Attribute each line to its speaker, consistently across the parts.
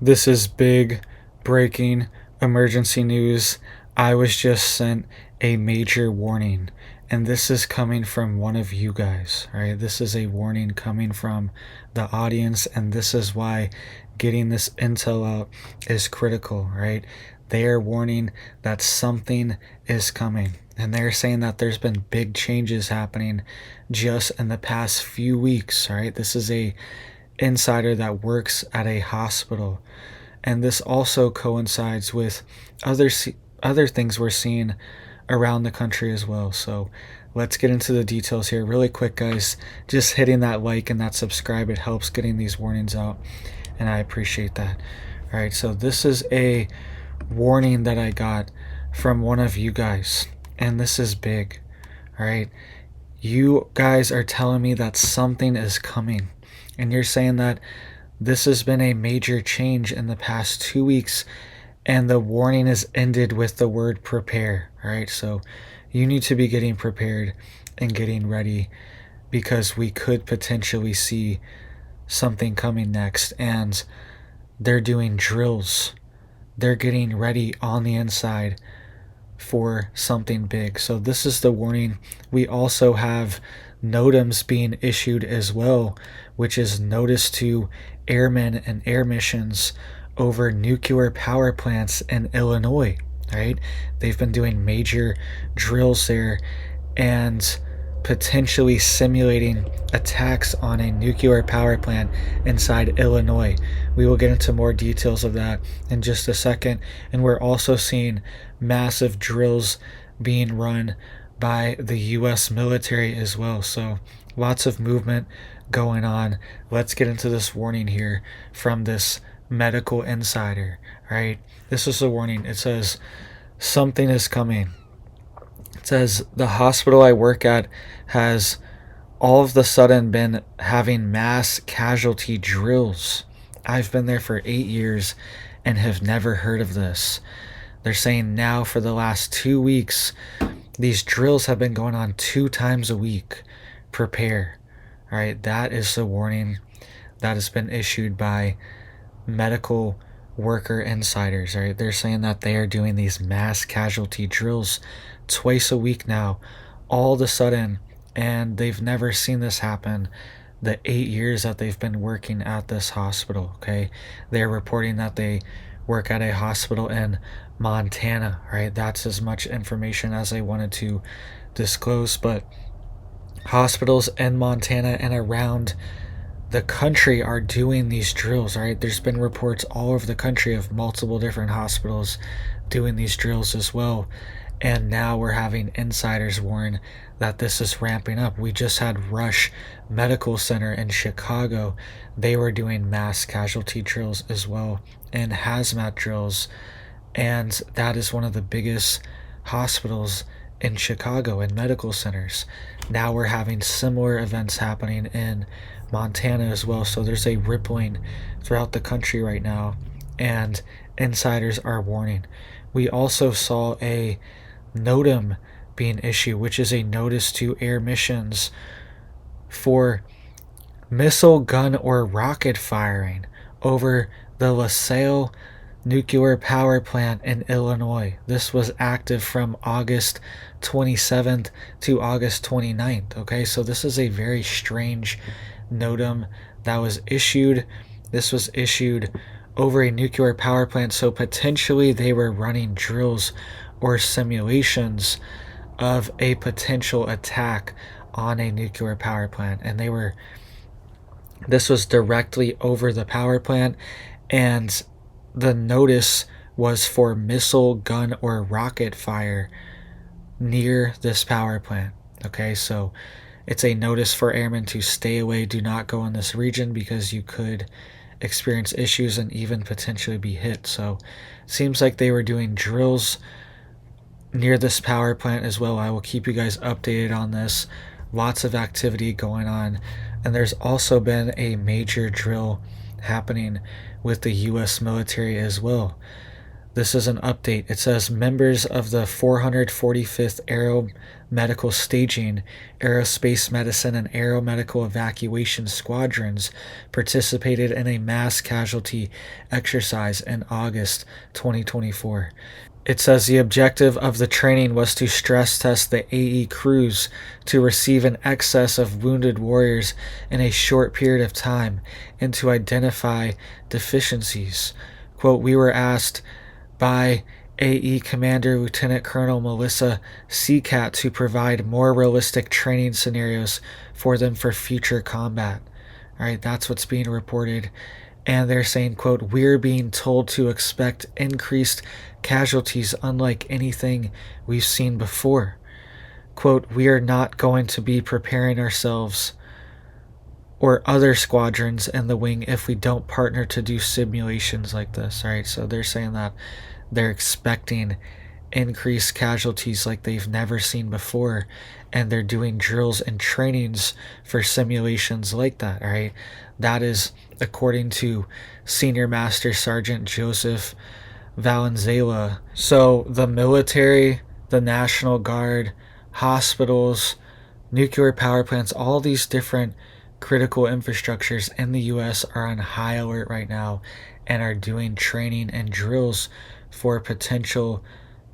Speaker 1: This is big, breaking, emergency news. I was just sent a major warning, and this is coming from one of you guys, right? This is a warning coming from the audience, and this is why getting this intel out is critical, right? They are warning that something is coming, and they're saying that there's been big changes happening just in the past few weeks, right? This is a insider that works at a hospital, and this also coincides with other other things we're seeing around the country as well. So let's get into the details here really quick, guys. Just hitting that like and that subscribe, it helps getting these warnings out, and I appreciate that. All right, so this is a warning that I got from one of you guys, and this is big. All right, you guys are telling me that something is coming, and you're saying that this has been a major change in the past 2 weeks, and the warning is ended with the word prepare. All right, so you need to be getting prepared and getting ready, because we could potentially see something coming next. And they're doing drills, they're getting ready on the inside for something big. So this is the warning. We also have NOTAMs being issued as well, which is notice to airmen and air missions over nuclear power plants in Illinois, right? They've been doing major drills there and potentially simulating attacks on a nuclear power plant inside Illinois. We will get into more details of that in just a second. And we're also seeing massive drills being run by the US military as well. So lots of movement going on. Let's get into this warning here from this medical insider, right? This is a warning. It says something is coming. It says the hospital I work at has all of the sudden been having mass casualty drills. I've been there for 8 years and have never heard of this. They're saying now for the last 2 weeks, these drills have been going on 2 times a week. Prepare. All right, that is the warning that has been issued by medical worker insiders. Right, they're saying that they are doing these mass casualty drills twice a week now, all of a sudden, and they've never seen this happen the 8 years that they've been working at this hospital. Okay, they're reporting that they work at a hospital in Montana. Right, that's as much information as I wanted to disclose, but hospitals in Montana and around the country are doing these drills. Right, there's been reports all over the country of multiple different hospitals doing these drills as well, and now we're having insiders warn that this is ramping up. We just had Rush Medical Center in Chicago. They were doing mass casualty drills as well, and hazmat drills, and that is one of the biggest hospitals in Chicago and medical centers. Now we're having similar events happening in Montana as well. So there's a rippling throughout the country right now, and insiders are warning. We also saw a NOTAM being issued, which is a notice to air missions for missile, gun, or rocket firing over the LaSalle nuclear power plant in Illinois. This was active from August 27th to August 29th. Okay, so this is a very strange NOTAM that was issued. This was issued over a nuclear power plant, so potentially they were running drills or simulations of a potential attack on a nuclear power plant, and this was directly over the power plant, and the notice was for missile, gun, or rocket fire near this power plant. Okay, so it's a notice for airmen to stay away, do not go in this region, because you could experience issues and even potentially be hit. So it seems like they were doing drills near this power plant as well. I will keep you guys updated on this. Lots of activity going on, and there's also been a major drill happening with the US military as well. This is an update. It says members of the 445th Aeromedical Staging, Aerospace Medicine, and Aeromedical Evacuation Squadrons participated in a mass casualty exercise in August 2024. It says the objective of the training was to stress test the AE crews to receive an excess of wounded warriors in a short period of time and to identify deficiencies. Quote, we were asked by AE Commander Lieutenant Colonel Melissa Seacat to provide more realistic training scenarios for them for future combat. All right, that's what's being reported. And they're saying, quote, we're being told to expect increased casualties unlike anything we've seen before. Quote, we are not going to be preparing ourselves or other squadrons in the wing if we don't partner to do simulations like this. All right, so they're saying that they're expecting increased casualties like they've never seen before, and they're doing drills and trainings for simulations like that. All right, that is according to Senior Master Sergeant Joseph Valenzuela. So the military, the National Guard, hospitals, nuclear power plants, all these different critical infrastructures in the U.S. are on high alert right now and are doing training and drills for potential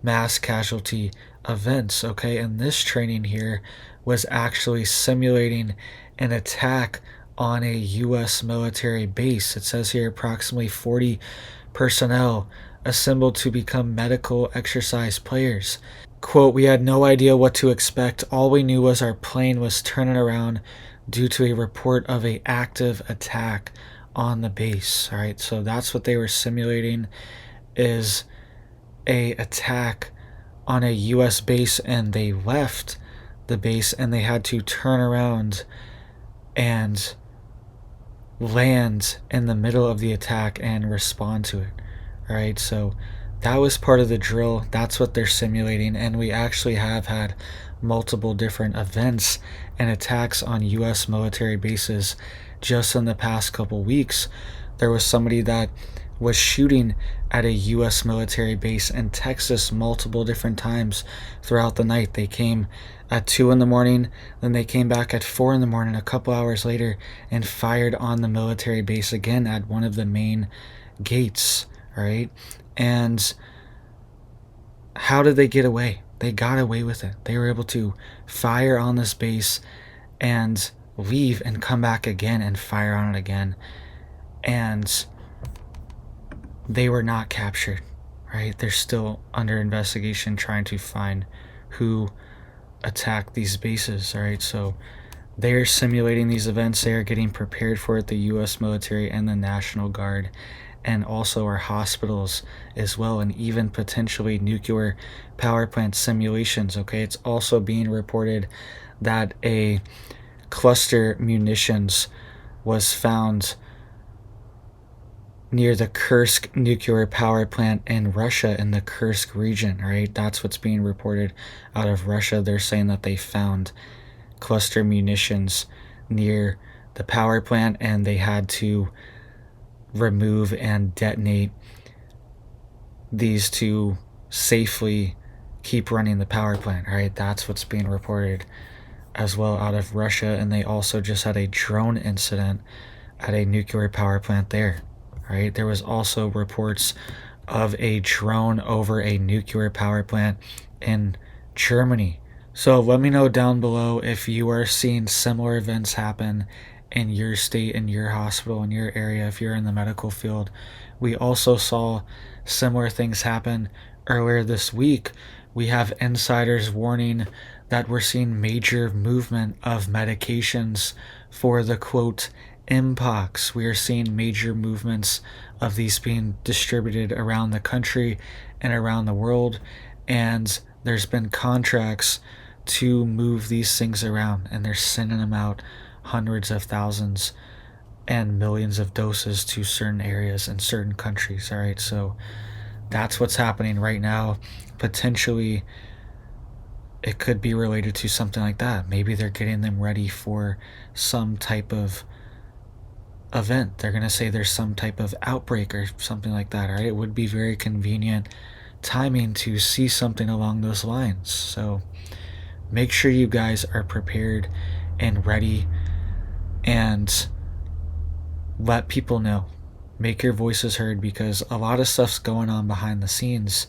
Speaker 1: mass casualty events. Okay, and this training here was actually simulating an attack on a U.S. military base. It says here approximately 40 personnel assembled to become medical exercise players. Quote, we had no idea what to expect. All we knew was our plane was turning around due to a report of an active attack on the base. All right, so that's what they were simulating, is a attack on a U.S. base, and they left the base and they had to turn around and land in the middle of the attack and respond to it. All right, so that was part of the drill. That's what they're simulating, and we actually have had multiple different events and attacks on U.S. military bases just in the past couple weeks. There was somebody that was shooting at a U.S. military base in Texas multiple different times throughout the night. They came at 2 in the morning, then they came back at 4 in the morning a couple hours later and fired on the military base again at one of the main gates. All right, and how did they get away? They got away with it. They were able to fire on this base and leave and come back again and fire on it again, and they were not captured. Right, they're still under investigation trying to find who attacked these bases. All right, so they're simulating these events. They are getting prepared for it, the U.S. military and the National Guard, and also our hospitals as well, and even potentially nuclear power plant simulations. Okay, it's also being reported that a cluster munitions was found near the Kursk nuclear power plant in Russia, in the Kursk region. Right, that's what's being reported out of Russia. They're saying that they found cluster munitions near the power plant, and they had to remove and detonate these to safely keep running the power plant. Right, that's what's being reported as well out of Russia. And they also just had a drone incident at a nuclear power plant there. Right, there was also reports of a drone over a nuclear power plant in Germany. So let me know down below if you are seeing similar events happen in your state, in your hospital, in your area, if you're in the medical field. We also saw similar things happen earlier this week. We have insiders warning that we're seeing major movement of medications for the, quote, Mpox. We are seeing major movements of these being distributed around the country and around the world, and there's been contracts to move these things around, and they're sending them out hundreds of thousands and millions of doses to certain areas in certain countries. All right, so that's what's happening right now. Potentially it could be related to something like that. Maybe they're getting them ready for some type of event. They're going to say there's some type of outbreak or something like that, all right? It would be very convenient timing to see something along those lines. So make sure you guys are prepared and ready, and let people know. Make your voices heard, because a lot of stuff's going on behind the scenes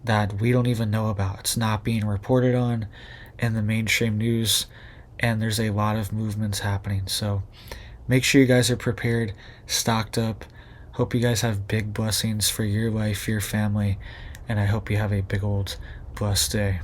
Speaker 1: that we don't even know about. It's not being reported on in the mainstream news, and there's a lot of movements happening. So make sure you guys are prepared, stocked up. Hope you guys have big blessings for your life, your family, and I hope you have a big old blessed day.